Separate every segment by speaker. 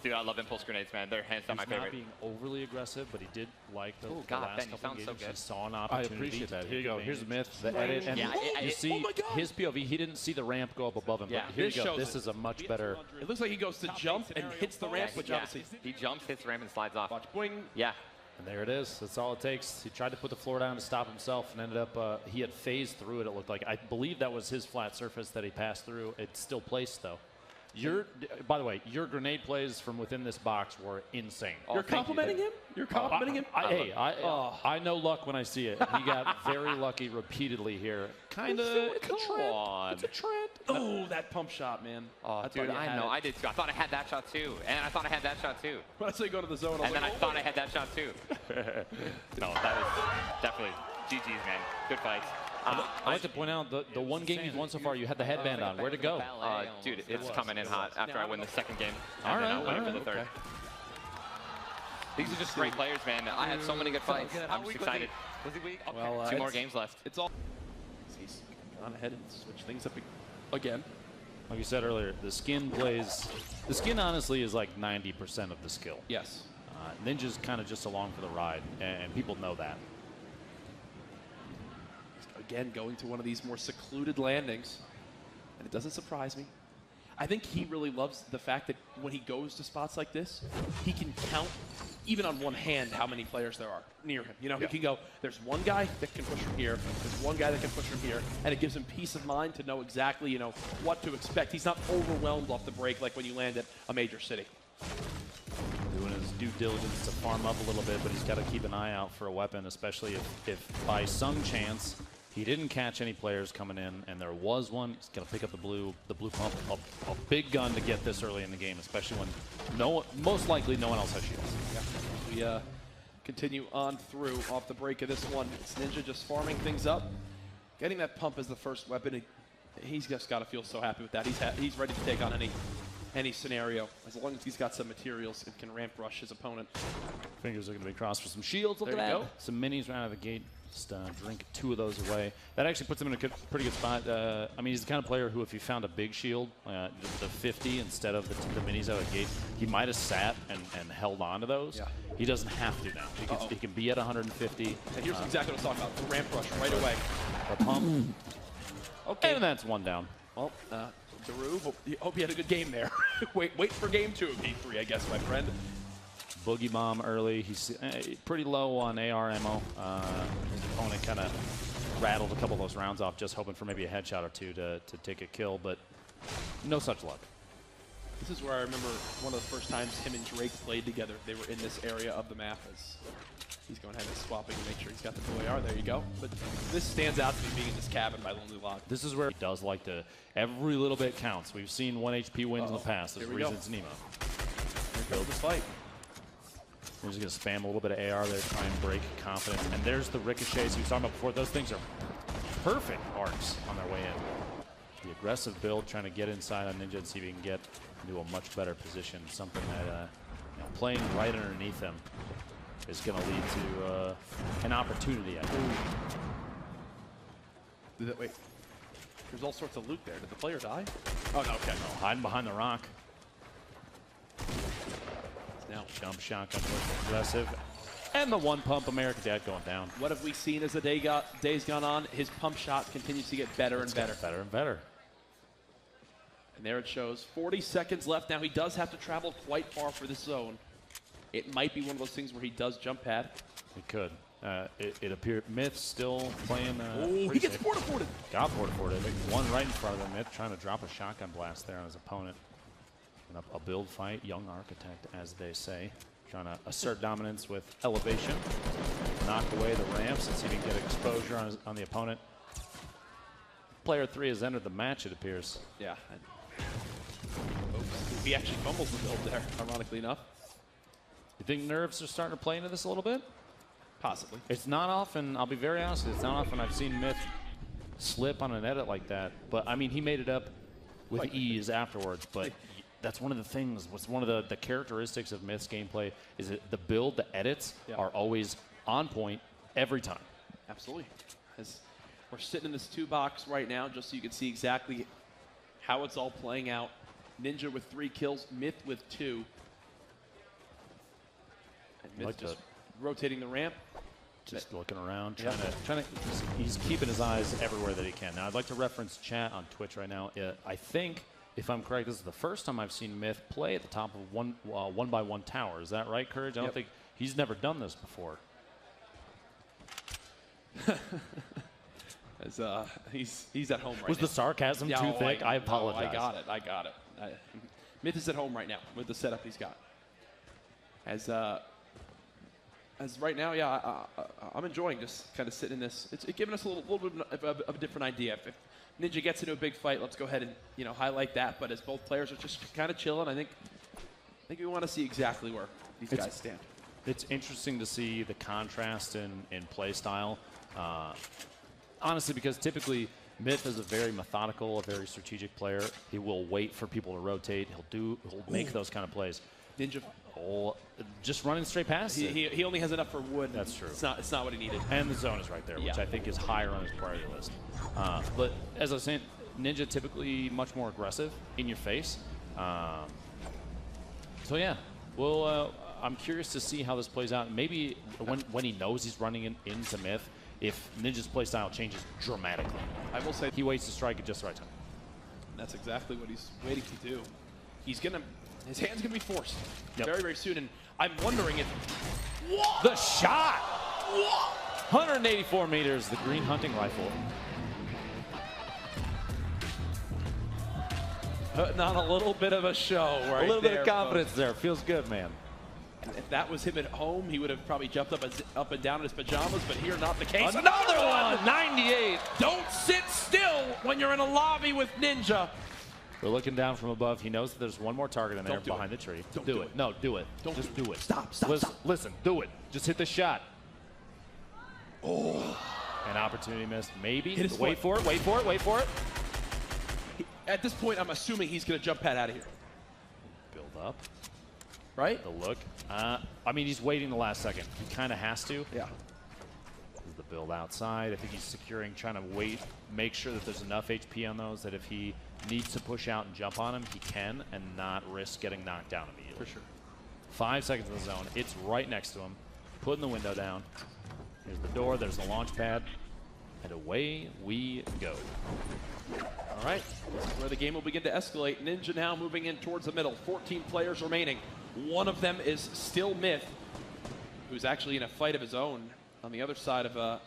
Speaker 1: dude, I love impulse grenades, man. They're hands down my favorite.
Speaker 2: He's not being overly aggressive, but he did like the,
Speaker 1: Ooh,
Speaker 2: the
Speaker 1: God,
Speaker 2: last
Speaker 1: Ben, you
Speaker 2: couple
Speaker 1: sound
Speaker 2: of
Speaker 1: so
Speaker 2: games.
Speaker 1: good.
Speaker 2: He saw an opportunity.
Speaker 3: I appreciate that. Here you go. Here's the myth, the
Speaker 2: Right.
Speaker 3: edit, and
Speaker 2: you see his POV. He didn't see the ramp go up above him.
Speaker 1: Yeah.
Speaker 2: But here you go.
Speaker 4: shows
Speaker 2: This
Speaker 4: it.
Speaker 2: is a much better.
Speaker 4: It looks like he goes to jump and hits the ramp, which obviously
Speaker 1: he jumps, hits ramp, and slides off.
Speaker 4: watch boing.
Speaker 1: Yeah.
Speaker 2: And there it is. That's all it takes. He tried to put the floor down to stop himself, and ended up he had phased through it. It looked like. I believe that was his flat surface that he passed through. It's still placed though. By the way, your grenade plays from within this box were insane.
Speaker 1: Oh,
Speaker 4: You're complimenting him? You're complimenting him?
Speaker 2: I know luck when I see it. He got very lucky repeatedly here. Kind of. It's a trend.
Speaker 4: Oh, that pump shot, man.
Speaker 1: Oh, dude, I know. I did too. I thought I had that shot too. And I thought I had that shot too.
Speaker 4: When I say go to the zone, I was
Speaker 1: And then
Speaker 4: like,
Speaker 1: I thought I had that shot too. No, that was definitely GG's, man. Good fights.
Speaker 2: I'd like to point out the one game you've won so far, you had the headband on. Where'd it go?
Speaker 1: Dude, it's coming in hot after I win the second game.
Speaker 2: All
Speaker 1: And then
Speaker 2: right,
Speaker 1: I'll win it for the
Speaker 2: okay.
Speaker 1: third. These are just great players, man. I had so many good fights. I'm just excited.
Speaker 4: well,
Speaker 1: Two more games left.
Speaker 4: It's all. He's gone ahead and switched things up again.
Speaker 2: Like you said earlier, the skin plays. The skin honestly is like 90% of the skill.
Speaker 4: Yes.
Speaker 2: Ninja's kind of just along for the ride, and people know that.
Speaker 4: Again, going to one of these more secluded landings, and it doesn't surprise me. I think he really loves the fact that when he goes to spots like this, he can count, even on one hand, how many players there are near him. You know, he can go, there's one guy that can push from here, there's one guy that can push from here, and it gives him peace of mind to know exactly, you know, what to expect. He's not overwhelmed off the break like when you land at a major city.
Speaker 2: Doing his due diligence to farm up a little bit, but he's got to keep an eye out for a weapon, especially if by some chance he didn't catch any players coming in, and there was one. He's got to pick up the blue pump, a big gun to get this early in the game, especially when most likely no one else has shields.
Speaker 4: Yeah. We continue on through off the break of this one. It's Ninja just farming things up, getting that pump as the first weapon. He's just got to feel so happy with that. He's ready to take on any scenario as long as he's got some materials and can ramp rush his opponent.
Speaker 2: Fingers are going to be crossed for some shields. Look
Speaker 4: There
Speaker 2: at
Speaker 4: you
Speaker 2: that.
Speaker 4: go.
Speaker 2: Some minis right out of the gate. Just drink 2 of those away. That actually puts him in a pretty good spot. I mean, he's the kind of player who, if he found a big shield, just the 50 instead of the minis out of the gate, he might have sat and held on to those.
Speaker 4: Yeah.
Speaker 2: He doesn't have to now. He can be at 150.
Speaker 4: And here's exactly what I was talking about. The ramp rush right away.
Speaker 2: The pump.
Speaker 4: Okay.
Speaker 2: And that's one down.
Speaker 4: Well, Daru, hope you had a good game there. wait for game 2 of P3, I guess, my friend.
Speaker 2: Boogie bomb early. He's pretty low on AR ammo. His opponent kind of rattled a couple of those rounds off, just hoping for maybe a headshot or two to take a kill, but no such luck.
Speaker 4: This is where I remember one of the first times him and Drake played together. They were in this area of the map as he's going ahead and swapping to make sure he's got the blue AR. There you go. But this stands out to me being in this cabin by Lonely Log.
Speaker 2: This is where he does like to, every little bit counts. We've seen 1 HP wins in the past. There's a reason it's Nemo.
Speaker 4: Build the fight.
Speaker 2: We're just going to spam a little bit of AR there, try and break confidence. And there's the ricochets we were talking about before. Those things are perfect arcs on their way in. The aggressive build, trying to get inside on Ninja and see if he can get into a much better position. Something that playing right underneath him is going to lead to an opportunity, I think.
Speaker 4: Wait. There's all sorts of loot there. Did the player die? Oh, no, okay.
Speaker 2: Oh, hiding behind the rock.
Speaker 4: Now,
Speaker 2: jump shotgun was aggressive. And the one pump American Dad going down.
Speaker 4: What have we seen as the days gone on? His pump shot continues to get better and better.
Speaker 2: Better and better.
Speaker 4: And there it shows. 40 seconds left. Now he does have to travel quite far for this zone. It might be one of those things where he does jump pad.
Speaker 2: It could. It appeared Myth still playing.
Speaker 4: Oh, he gets porta-ported.
Speaker 2: Got porta-ported. One right in front of him. Myth trying to drop a shotgun blast there on his opponent. And a build fight, young architect, as they say. Trying to assert dominance with elevation. Knock away the ramps and see if he can get exposure on the opponent. Player 3 has entered the match, it appears.
Speaker 4: Yeah. Oops. He actually fumbles the build there, ironically enough.
Speaker 2: You think nerves are starting to play into this a little bit?
Speaker 4: Possibly.
Speaker 2: It's not often, I'll be very honest, it's not often I've seen Myth slip on an edit like that. But, I mean, he made it up with ease afterwards. But that's one of the things, what's one of the characteristics of Myth's gameplay is that the build, the edits are always on point every time.
Speaker 4: Absolutely. As we're sitting in this 2-box right now, just so you can see exactly how it's all playing out. Ninja with 3 kills, Myth with 2. And Myth just rotating the ramp.
Speaker 2: Just looking around, he's keeping his eyes everywhere that he can. Now, I'd like to reference chat on Twitch right now. I think, if I'm correct, this is the first time I've seen Myth play at the top of one by one tower. Is that right, Courage? I don't think he's never done this before.
Speaker 4: As he's at home right now.
Speaker 2: Was the sarcasm too thick? I apologize.
Speaker 4: I got it. Myth is at home right now with the setup he's got. As right now, I'm enjoying just kind of sitting in this. It's giving us a little bit of a different idea. If Ninja gets into a big fight, let's go ahead and highlight that. But as both players are just kind of chilling, I think we want to see exactly where these guys stand.
Speaker 2: It's interesting to see the contrast in play style. Honestly, because typically Myth is a very methodical, a very strategic player. He will wait for people to rotate. He'll make those kind of plays.
Speaker 4: Ninja.
Speaker 2: Just running straight past it.
Speaker 4: He only has enough for wood.
Speaker 2: That's true.
Speaker 4: It's not what he needed.
Speaker 2: And the zone is right there, which I think is higher on his priority list. But as I was saying, Ninja typically much more aggressive in your face. So yeah, I'm curious to see how this plays out. Maybe when he knows he's running into Myth, if Ninja's playstyle changes dramatically.
Speaker 4: I will say
Speaker 2: he waits to strike at just the right time.
Speaker 4: That's exactly what he's waiting to do. His hand's gonna be forced very, very soon, and I'm wondering if
Speaker 2: the shot, 184 meters, the green hunting rifle.
Speaker 4: Putting on a little bit of a show right there.
Speaker 2: A little bit of confidence there. Feels good, man.
Speaker 4: If that was him at home, he would have probably jumped up and down in his pajamas, but here not the case.
Speaker 2: Another one, 98.
Speaker 4: Don't sit still when you're in a lobby with Ninja.
Speaker 2: We're looking down from above. He knows that there's one more target in there behind the tree.
Speaker 4: Don't do it.
Speaker 2: No, do it. Just do it.
Speaker 4: Stop.
Speaker 2: Listen, do it. Just hit the shot. Oh. An opportunity missed. Maybe. Wait for it.
Speaker 4: At this point, I'm assuming he's going to jump pad out of here.
Speaker 2: Build up.
Speaker 4: Right?
Speaker 2: The look. I mean, he's waiting the last second. He kind of has to.
Speaker 4: Yeah.
Speaker 2: The build outside. I think he's securing, trying to wait, make sure that there's enough HP on those that if he needs to push out and jump on him, he can, and not risk getting knocked down immediately.
Speaker 4: For sure.
Speaker 2: 5 seconds in the zone. It's right next to him. Putting the window down. Here's the door. There's the launch pad. And away we go.
Speaker 4: All right. This is where the game will begin to escalate. Ninja now moving in towards the middle. 14 players remaining. One of them is still Myth, who's actually in a fight of his own on the other side of the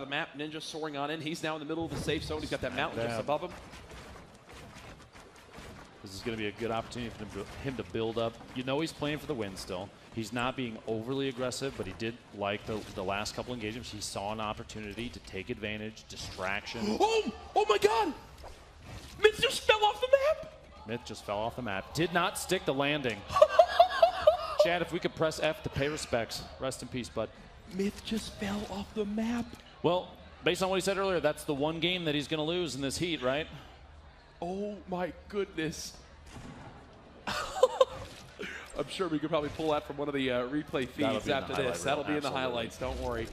Speaker 4: map. Ninja soaring on in. He's now in the middle of the safe zone. He's got that mountain just above him.
Speaker 2: This is going to be a good opportunity for him to build up. You know he's playing for the win still. He's not being overly aggressive, but he did like the last couple engagements. He saw an opportunity to take advantage, distraction.
Speaker 4: Oh my God! Myth just fell off the map!
Speaker 2: Myth just fell off the map. Did not stick the landing. Chad, if we could press F to pay respects. Rest in peace, bud.
Speaker 4: Myth just fell off the map.
Speaker 2: Well, based on what he said earlier, that's the one game that he's going to lose in this heat, right?
Speaker 4: Oh my goodness. I'm sure we could probably pull that from one of the replay feeds after this. That'll be in the highlights, don't worry.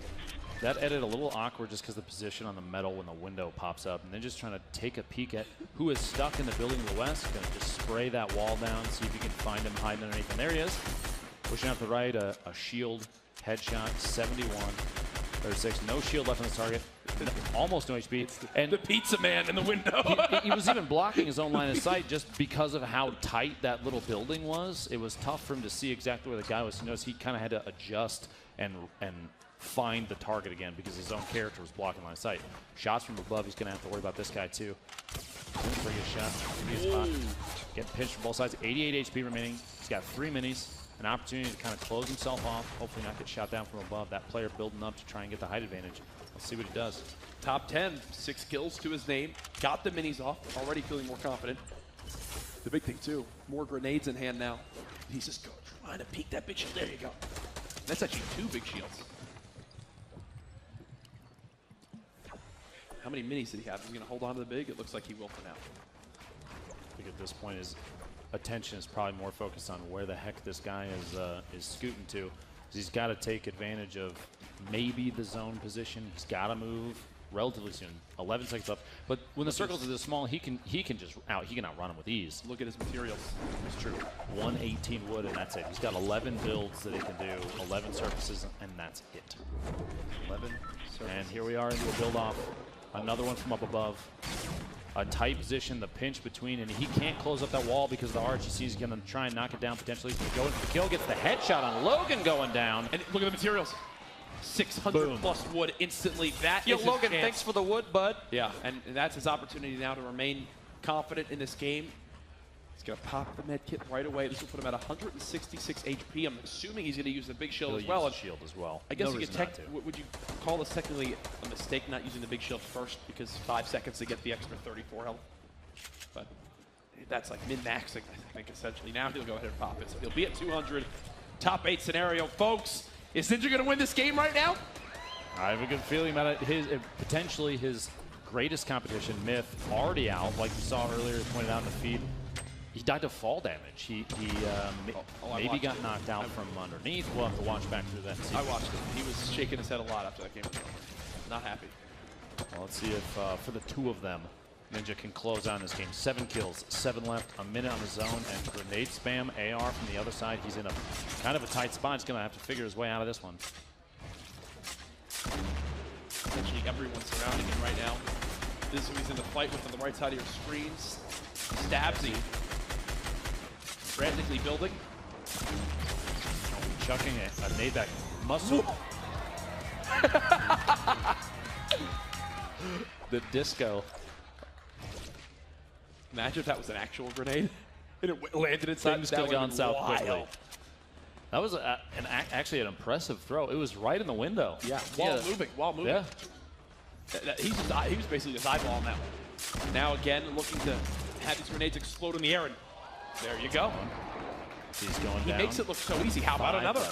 Speaker 2: That edit a little awkward just because the position on the metal when the window pops up, and then just trying to take a peek at who is stuck in the building to the west. Going to just spray that wall down, see if you can find him hiding underneath. And there he is. Pushing out the right, a shield headshot, 71, 36. No shield left on the target. Almost no HP.
Speaker 4: And the pizza man in the window.
Speaker 2: he was even blocking his own line of sight just because of how tight that little building was. It was tough for him to see exactly where the guy was. You notice he kind of had to adjust and find the target again because his own character was blocking line of sight. Shots from above, he's going to have to worry about this guy too. Bring a shot. Getting pinched from both sides. 88 HP remaining. He's got 3 minis. An opportunity to kind of close himself off. Hopefully not get shot down from above. That player building up to try and get the height advantage. Let's see what he does.
Speaker 4: Top 10, 6 kills to his name. Got the minis off. Already feeling more confident. The big thing too, more grenades in hand now. He's just trying to peek that big shield. There you go. That's actually 2 big shields. How many minis did he have? Is he going to hold on to the big? It looks like he will for now.
Speaker 2: I think at this point his attention is probably more focused on where the heck this guy is scooting to. He's got to take advantage of maybe the zone position. He's got to move relatively soon. 11 seconds left. But when the circles are this small, he can outrun him with ease.
Speaker 4: Look at his materials.
Speaker 2: It's true. 118 wood, and that's it. He's got 11 builds that he can do, 11 surfaces, and that's it.
Speaker 4: 11 surfaces.
Speaker 2: And here we are into a build-off. Another one from up above. A tight position, the pinch between, and he can't close up that wall because of the arch. You see he's going to try and knock it down potentially. He's going to go in for the kill, gets the headshot on Logan going down.
Speaker 4: And look at the materials. 600 plus wood instantly. That
Speaker 1: Yo,
Speaker 4: is
Speaker 1: Logan,
Speaker 4: his chance.
Speaker 1: thanks for the wood, bud.
Speaker 4: Yeah, and that's his opportunity now to remain confident in this game. He's going to pop the med kit right away. This will put him at 166 HP. I'm assuming he's going to use the big shield as well.
Speaker 2: Use the shield as well.
Speaker 4: I guess
Speaker 2: no
Speaker 4: you could would you call this technically a mistake not using the big shield first because 5 seconds to get the extra 34 health? But that's like min-maxing, I think, essentially. Now he'll go ahead and pop it. So he'll be at 200. Top 8 scenario. Folks, is Ninja going to win this game right now?
Speaker 2: I have a good feeling about it. Potentially his greatest competition, Myth, already out, like you saw earlier, pointed out in the feed. He died to fall damage. He maybe got knocked out from underneath. We'll have to watch back through that.
Speaker 4: I watched it. He was shaking his head a lot after that game. Not happy.
Speaker 2: Well, let's see if for the two of them, Ninja can close on this game. 7 kills, 7 left, a minute on the zone, and grenade spam. AR from the other side. He's in a kind of a tight spot. He's going to have to figure his way out of this one.
Speaker 4: Essentially everyone surrounding him right now. This is who he's in the fight with on the right side of your screens. Stabsy. Frantically building.
Speaker 2: Chucking a nade back. Muscle. The disco.
Speaker 4: Imagine if that was an actual grenade and it landed inside.
Speaker 2: Things could have gone south quickly. That was actually an impressive throw. It was right in the window.
Speaker 4: Yeah, while moving.
Speaker 2: Yeah.
Speaker 4: He was basically just eyeballing that one. Now again, looking to have these grenades explode in the air, and there you go.
Speaker 2: He's going down.
Speaker 4: He makes it look so easy. How about another?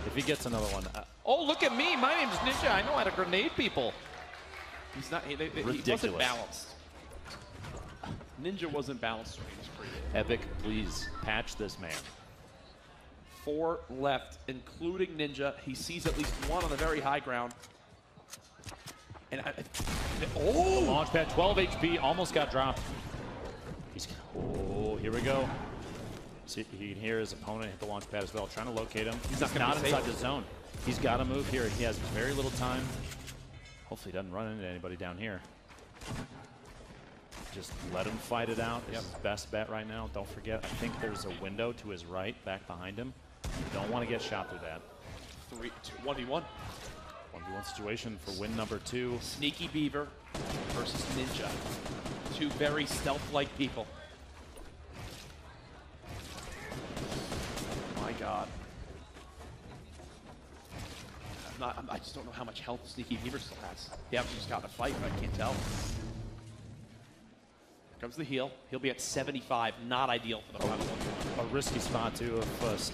Speaker 2: If he gets another one.
Speaker 1: Oh, look at me. My name's Ninja. I know how to grenade people.
Speaker 4: He's not. He wasn't balanced. Ninja wasn't balanced.
Speaker 2: Epic, please patch this man.
Speaker 4: 4 left, including Ninja. He sees at least one on the very high ground. And
Speaker 2: Launch pad, 12 HP, almost got dropped. Here we go. See, he can hear his opponent hit the launch pad as well, trying to locate him. He's not inside the zone. He's got to move here. He has very little time. Hopefully he doesn't run into anybody down here. Just let him fight it out. It's his best bet right now. Don't forget, I think there's a window to his right, back behind him. You don't want to get shot through that.
Speaker 4: 1v1.
Speaker 2: 1v1 situation for win number 2.
Speaker 4: Sneaky Beaver versus Ninja. 2 very stealth-like people. My God. I just don't know how much health Sneaky Beaver still has. He obviously just got in a fight, but I can't tell. Here comes the heal. He'll be at 75. Not ideal for the final one.
Speaker 2: A risky spot, too. If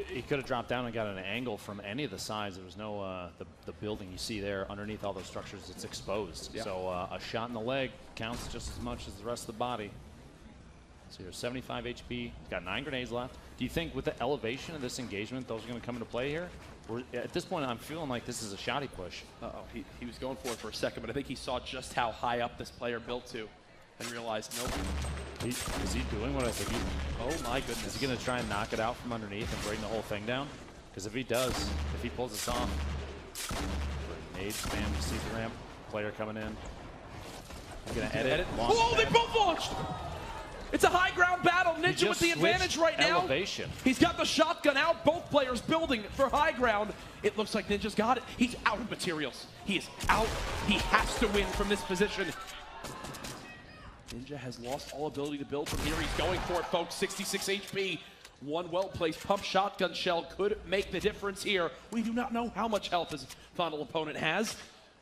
Speaker 2: he could have dropped down and got an angle from any of the sides. There was no, the building you see there underneath all those structures, it's exposed. Yeah. So a shot in the leg counts just as much as the rest of the body. So you're 75 HP. He's got 9 grenades left. Do you think with the elevation of this engagement, those are going to come into play here? At this point, I'm feeling like this is a shoddy push.
Speaker 4: Uh-oh. He was going for it for a second, but I think he saw just how high up this player built to and realized, nope.
Speaker 2: Is he doing what I think he...
Speaker 4: Oh, my goodness.
Speaker 2: Is he going to try and knock it out from underneath and bring the whole thing down? Because if he does, if he pulls this off, grenade spam, you see the ramp, player coming in. He's going to edit.
Speaker 4: Oh, they both launched! It's a high ground battle. Ninja with the advantage right now.
Speaker 2: Elevation.
Speaker 4: He's got the shotgun out. Both players building for high ground. It looks like Ninja's got it. He's out of materials. He is out. He has to win from this position. Ninja has lost all ability to build from here. He's going for it, folks. 66 HP. One well-placed pump shotgun shell could make the difference here. We do not know how much health his final opponent has.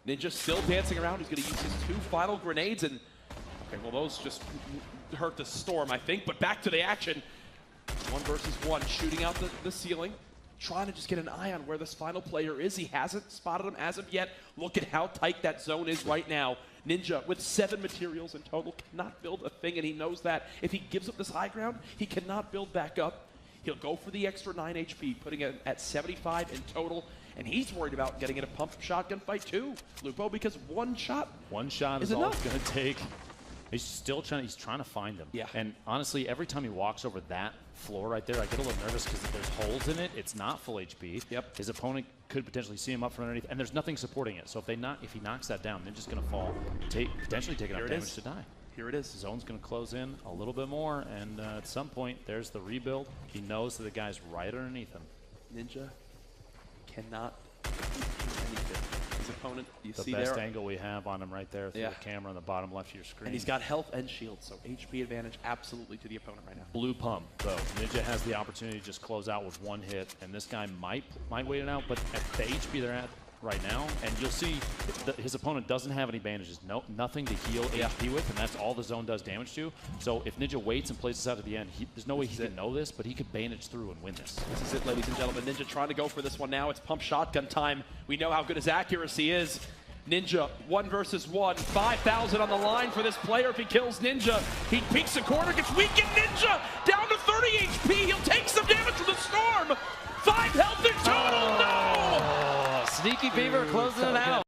Speaker 4: Ninja still dancing around. He's going to use his 2 final grenades. And okay, well, those just hurt the storm, I think. But back to the action. 1 versus 1, shooting out the ceiling. Trying to just get an eye on where this final player is. He hasn't spotted him as of yet. Look at how tight that zone is right now. Ninja, with 7 materials in total, cannot build a thing, and he knows that. If he gives up this high ground, he cannot build back up. He'll go for the extra 9 HP, putting it at 75 in total. And he's worried about getting in a pump shotgun fight too, Lupo, because one shot
Speaker 2: is all it's going to take. He's still trying to find them.
Speaker 4: Yeah.
Speaker 2: And honestly, every time he walks over that floor right there, I get a little nervous because there's holes in it. It's not full HP.
Speaker 4: Yep.
Speaker 2: His opponent could potentially see him up from underneath, and there's nothing supporting it. So if he knocks that down, Ninja's going to fall, potentially take enough damage to die.
Speaker 4: Here it is.
Speaker 2: Zone's going to close in a little bit more, and at some point, there's the rebuild. He knows that the guy's right underneath him.
Speaker 4: Ninja cannot do anything. His opponent, you see there.
Speaker 2: The best angle we have on him right there through the camera on the bottom left of your screen.
Speaker 4: And he's got health and shield, so HP advantage absolutely to the opponent right now.
Speaker 2: Blue pump, though. Ninja has the opportunity to just close out with one hit, and this guy might wait it out, but at the HP they're at right now, and you'll see his opponent doesn't have any bandages, nothing to heal HP with, and that's all the zone does damage to. So if Ninja waits and plays this out to the end, there's no way he can know this, but he could bandage through and win this.
Speaker 4: This is it, ladies and gentlemen. Ninja trying to go for this one now. It's pump shotgun time. We know how good his accuracy is. Ninja, 1 versus 1. 5,000 on the line for this player if he kills Ninja. He peeks the corner, gets weakened. Ninja down to 30 HP. He'll take some damage from the storm. 5 health in total. No!
Speaker 5: Sneaky Beaver closing it out.